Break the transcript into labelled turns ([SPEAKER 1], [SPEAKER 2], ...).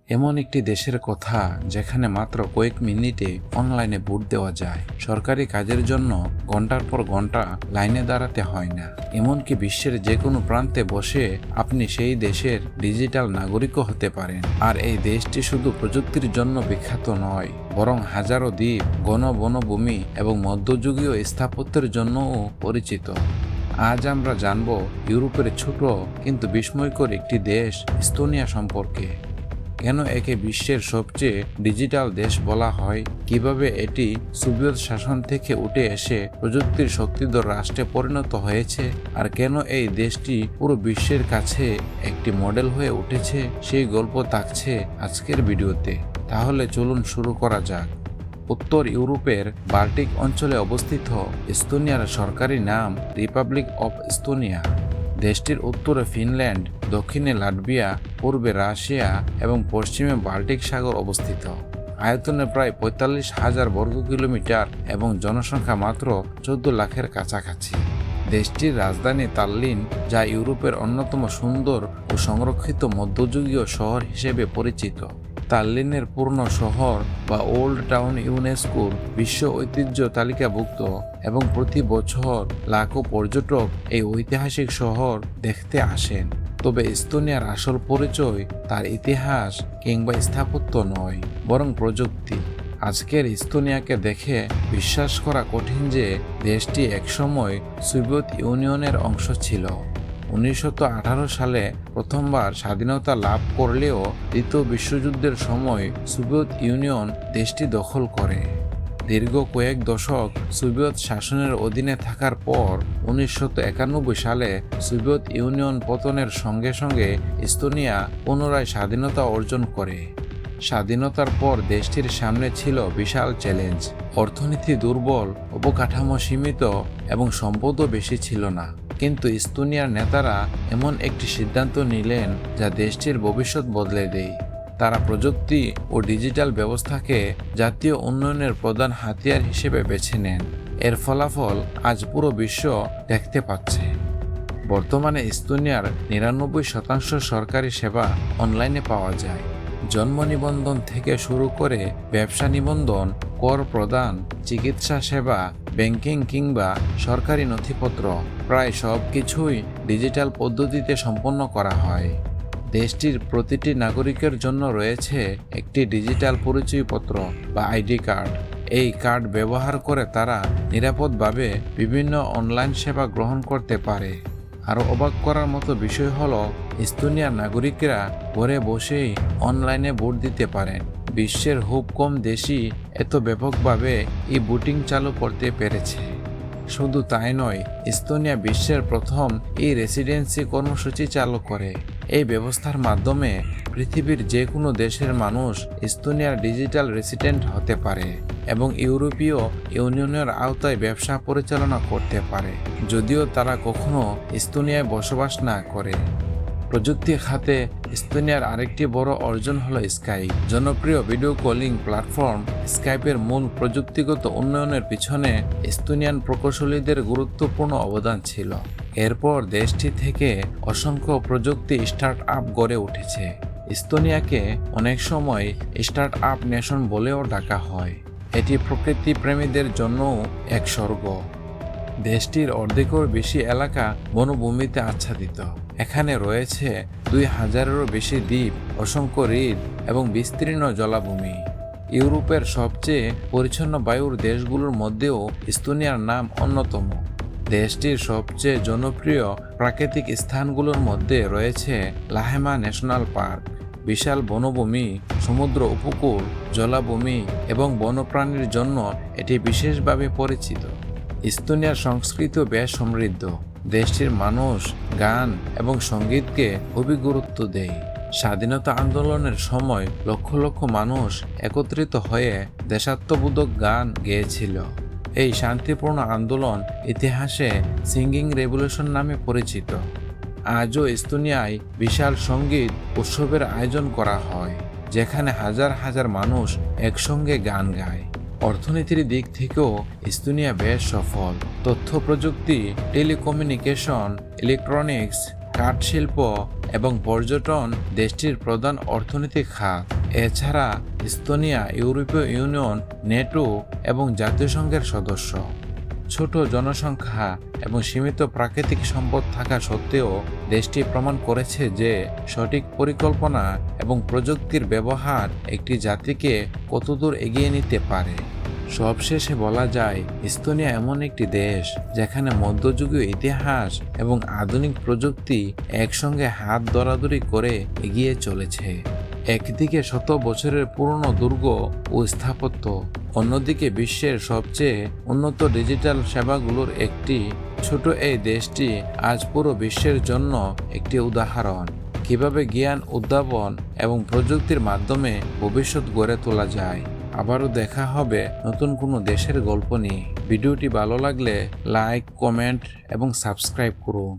[SPEAKER 1] এমন একটি দেশের কথা যেখানে মাত্র কয়েক মিনিটে অনলাইনে ভোট দেওয়া যায়। সরকারি কাজের জন্য ঘন্টার পর ঘন্টা লাইনে দাঁড়াতে হয় না। এমনকি বিশ্বের যে কোনো প্রান্তে বসে আপনি সেই দেশের ডিজিটাল নাগরিকও হতে পারেন। আর এই দেশটি শুধু প্রযুক্তির জন্য বিখ্যাত নয়, বরং হাজারো দ্বীপ, ঘন বনভূমি এবং মধ্যযুগীয় স্থাপত্যের জন্যও পরিচিত। আজ আমরা জানব ইউরোপের ছোট কিন্তু বিস্ময়কর একটি দেশ এস্তোনিয়া সম্পর্কে। কেন একে বিশ্বের সবচেয়ে ডিজিটাল দেশ বলা হয়, কিভাবে এটি সোভিয়েত শাসন থেকে উঠে এসে প্রযুক্তির শক্তিধর রাষ্ট্রে পরিণত হয়েছে, আর কেন এই দেশটি পুরো বিশ্বের কাছে একটি মডেল হয়ে উঠেছে, সেই গল্প থাকছে আজকের ভিডিওতে। তাহলে চলুন শুরু করা যাক। উত্তর ইউরোপের বাল্টিক অঞ্চলে অবস্থিত এস্তোনিয়ার সরকারি নাম রিপাবলিক অফ এস্তোনিয়া। দেশটির উত্তরে ফিনল্যান্ড, দক্ষিণে লাটভিয়া, পূর্বে রাশিয়া এবং পশ্চিমে বাল্টিক সাগর অবস্থিত। আয়তনে প্রায় ৪৫,০০০ বর্গ কিলোমিটার এবং জনসংখ্যা মাত্র ১৪ লাখের কাছাকাছি। দেশটির রাজধানী তাল্লিন, যা ইউরোপের অন্যতম সুন্দর ও সংরক্ষিত মধ্যযুগীয় শহর হিসেবে পরিচিত। তাল্লিনের পূর্ণ শহর বা ওল্ড টাউন ইউনেস্কোর বিশ্ব ঐতিহ্য তালিকাভুক্ত এবং প্রতি বছর লাখো পর্যটক এই ঐতিহাসিক শহর দেখতে আসেন। তবে এস্তোনিয়ার আসল পরিচয় তার ইতিহাস কিংবা স্থাপত্য নয়, বরং প্রযুক্তি। আজকের এস্তোনিয়াকে দেখে বিশ্বাস করা কঠিন যে দেশটি একসময় সোভিয়েত ইউনিয়নের অংশ ছিল। ১৯১৮ সালে প্রথমবার স্বাধীনতা লাভ করলেও দ্বিতীয় বিশ্বযুদ্ধের সময় সোভিয়েত ইউনিয়ন দেশটি দখল করে। দীর্ঘ কয়েক দশক সোভিয়েত শাসনের অধীনে থাকার পর ১৯৯১ সালে সোভিয়েত ইউনিয়ন পতনের সঙ্গে সঙ্গে এস্তোনিয়া পুনরায় স্বাধীনতা অর্জন করে। স্বাধীনতার পর দেশটির সামনে ছিল বিশাল চ্যালেঞ্জ। অর্থনীতি দুর্বল, অবকাঠামো সীমিত এবং সম্পদও বেশি ছিল না। কিন্তু এস্তোনিয়ার নেতারা এমন একটি সিদ্ধান্ত নিলেন যা দেশটির ভবিষ্যৎ বদলে দেয়। তারা প্রযুক্তি ও ডিজিটাল ব্যবস্থাকে জাতীয় উন্নয়নের প্রধান হাতিয়ার হিসেবে বেছে নেন। এর ফলাফল আজ পুরো বিশ্ব দেখতে পাচ্ছে। বর্তমানে এস্তোনিয়ার ৯৯% সরকারি সেবা অনলাইনে পাওয়া যায়। জন্ম নিবন্ধন থেকে শুরু করে ব্যবসা নিবন্ধন, কর প্রদান, চিকিৎসা সেবা, ব্যাংকিং কিংবা সরকারি নথিপত্র, প্রায় সব কিছুই ডিজিটাল পদ্ধতিতে সম্পন্ন করা হয়। দেশটির প্রতিটি নাগরিকের জন্য রয়েছে একটি ডিজিটাল পরিচয়পত্র বা আইডি কার্ড। এই কার্ড ব্যবহার করে তারা নিরাপদভাবে বিভিন্ন অনলাইন সেবা গ্রহণ করতে পারে। আরও অবাক করার মতো বিষয় হলো, এস্তোনিয়ার নাগরিকরা ঘরে বসেই অনলাইনে ভোট দিতে পারেন। বিশ্বের খুব কম দেশই এত ব্যাপকভাবে এই ভোটিং চালু করতে পেরেছে। শুধু তাই নয়, এস্তোনিয়া বিশ্বের প্রথম এই রেসিডেন্সি কর্মসূচি চালু করে। এই ব্যবস্থার মাধ্যমে পৃথিবীর যে কোনো দেশের মানুষ এস্তোনিয়ার ডিজিটাল রেসিডেন্ট হতে পারে এবং ইউরোপীয় ইউনিয়নের আওতায় ব্যবসা পরিচালনা করতে পারে, যদিও তারা কখনো এস্তোনিয়ায় বসবাস না করে। প্রযুক্তি খাতে এস্তোনিয়ার আরেকটি বড় অর্জন হলো স্কাইপ। জনপ্রিয় ভিডিও কলিং প্ল্যাটফর্ম স্কাইপের মূল প্রযুক্তিগত উন্নয়নের পিছনে এস্তোনিয়ান প্রকৌশলীদের গুরুত্বপূর্ণ অবদান ছিল। এরপর দেশটি থেকে অসংখ্য প্রযুক্তি স্টার্ট আপ গড়ে উঠেছে। এস্তোনিয়াকে অনেক সময় স্টার্ট আপ নেশন বলেও ডাকা হয়। এটি প্রকৃতি প্রেমীদের জন্যও এক স্বর্গ। দেশটির অর্ধেকের বেশি এলাকা বনভূমিতে আচ্ছাদিত। এখানে রয়েছে ২,০০০-এরও বেশি দ্বীপ, অসংখ্য হ্রদ এবং বিস্তীর্ণ জলাভূমি। ইউরোপের সবচেয়ে পরিচ্ছন্ন বায়ুর দেশগুলোর মধ্যেও এস্তোনিয়ার নাম অন্যতম। দেশটির সবচেয়ে জনপ্রিয় প্রাকৃতিক স্থানগুলোর মধ্যে রয়েছে লাহেমা ন্যাশনাল পার্ক, বিশাল বনভূমি, সমুদ্র উপকূল, জলাভূমি এবং বন্যপ্রাণীর জন্য এটি বিশেষভাবে পরিচিত। এস্তোনিয়ার সংস্কৃতি বেশ সমৃদ্ধ। দেশটির মানুষ গান এবং সঙ্গীতকে খুবই গুরুত্ব দেয়। স্বাধীনতা আন্দোলনের সময় লক্ষ লক্ষ মানুষ একত্রিত হয়ে দেশাত্মবোধক গান গেয়েছিল। এই শান্তিপূর্ণ আন্দোলন ইতিহাসে সিঙ্গিং রেভলিউশন নামে পরিচিত। আজও এস্তোনিয়ায় বিশাল সঙ্গীত উৎসবের আয়োজন করা হয়, যেখানে হাজার হাজার মানুষ একসঙ্গে গান গায়। অর্থনীতির দিক থেকেও এস্তোনিয়া বেশ সফল। তথ্য প্রযুক্তি, টেলিকমিউনিকেশন, ইলেকট্রনিক্স, কাঠ শিল্প এবং পর্যটন দেশটির প্রধান অর্থনৈতিক খাত। এছাড়া এস্তোনিয়া ইউরোপীয় ইউনিয়ন, নেটো এবং জাতিসংঘের সদস্য। ছোট জনসংখ্যা এবং সীমিত প্রাকৃতিক সম্পদ থাকা সত্ত্বেও দেশটি প্রমাণ করেছে যে সঠিক পরিকল্পনা এবং প্রযুক্তির ব্যবহার একটি জাতিকে কতদূর এগিয়ে নিতে পারে। সবশেষে বলা যায়, এস্তোনিয়া এমন একটি দেশ যেখানে মধ্যযুগীয় ইতিহাস এবং আধুনিক প্রযুক্তি একসঙ্গে হাত ধরাধরি করে এগিয়ে চলেছে। একদিকে শত বছরের পুরনো দুর্গ ও স্থাপত্য, অন্যদিকে বিশ্বের সবচেয়ে উন্নত ডিজিটাল সেবাগুলোর একটি। ছোট এই দেশটি আজ পুরো বিশ্বের জন্য একটি উদাহরণ কিভাবে জ্ঞান, উদ্ভাবন এবং প্রযুক্তির মাধ্যমে ভবিষ্যৎ গড়ে তোলা যায়। আবারও দেখা হবে নতুন কোনো দেশের গল্প নিয়ে। ভিডিওটি ভালো লাগলে লাইক, কমেন্ট এবং সাবস্ক্রাইব করুন।